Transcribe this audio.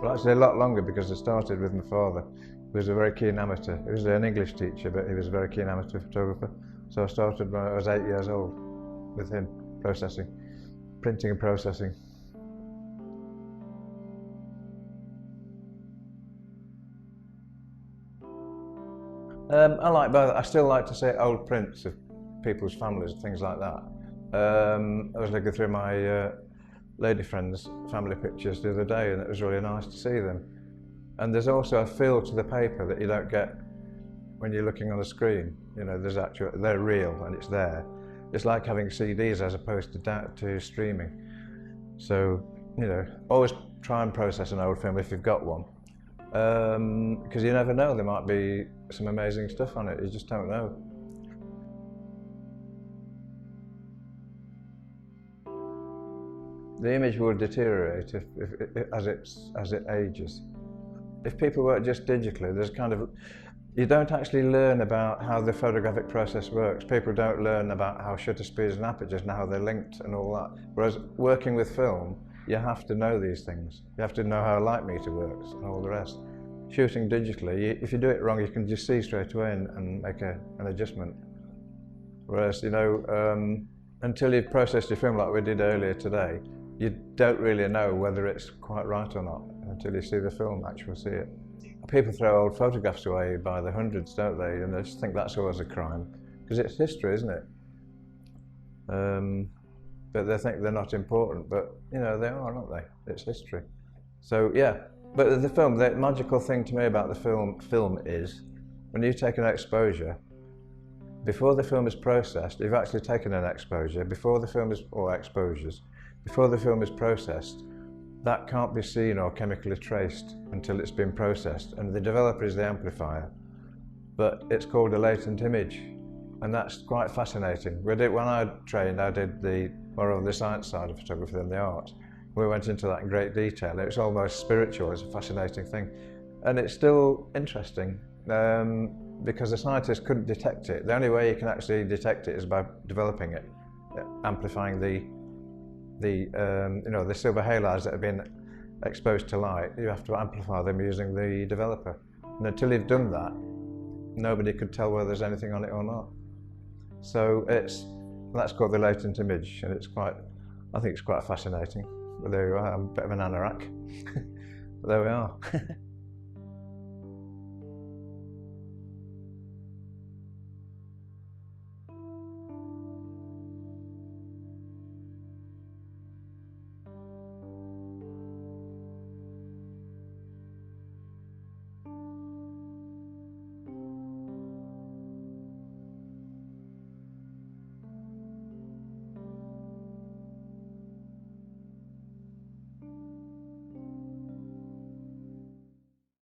Well, actually a lot longer, because I started with my father, who was a very keen amateur. He was an English teacher, but he was a very keen amateur photographer. So I started when I was 8 years old with him, processing, printing and processing. I like both. I still like to see old prints of people's families and things like that. I was looking through my lady friends' family pictures the other day, and it was really nice to see them. And there's also a feel to the paper that you don't get when you're looking on a screen. You know, they're real and it's there. It's like having CDs as opposed to streaming. So, you know, always try and process an old film if you've got one. Because you never know, there might be some amazing stuff on it, you just don't know. The image will deteriorate as it ages. If people work just digitally, you don't actually learn about how the photographic process works. People don't learn about how shutter speeds and apertures and how they're linked and all that. Whereas working with film, you have to know these things. You have to know how a light meter works and all the rest. Shooting digitally, if you do it wrong, you can just see straight away and make an adjustment. Whereas, you know, until you've processed your film like we did earlier today, you don't really know whether it's quite right or not until you see the film, actually see it. People throw old photographs away by the hundreds, don't they? And I just think that's always a crime, because it's history, isn't it? But they think they're not important, but you know, they are, aren't they? It's history. So yeah, but the magical thing to me about the film is, when you take an exposure, before the film is processed, you've actually taken an exposure, before the film is, or exposures, before the film is processed, that can't be seen or chemically traced until it's been processed, and the developer is the amplifier. But it's called a latent image, and that's quite fascinating. When I trained, I did more of the science side of photography than the art. We went into that in great detail. It's almost spiritual. It's a fascinating thing, and it's still interesting because the scientists couldn't detect it. The only way you can actually detect it is by developing it, amplifying the silver halides that have been exposed to light. You have to amplify them using the developer. And until you've done that, nobody could tell whether there's anything on it or not. So that's called the latent image, and I think it's quite fascinating. But there you are, I'm a bit of an anorak. But there we are.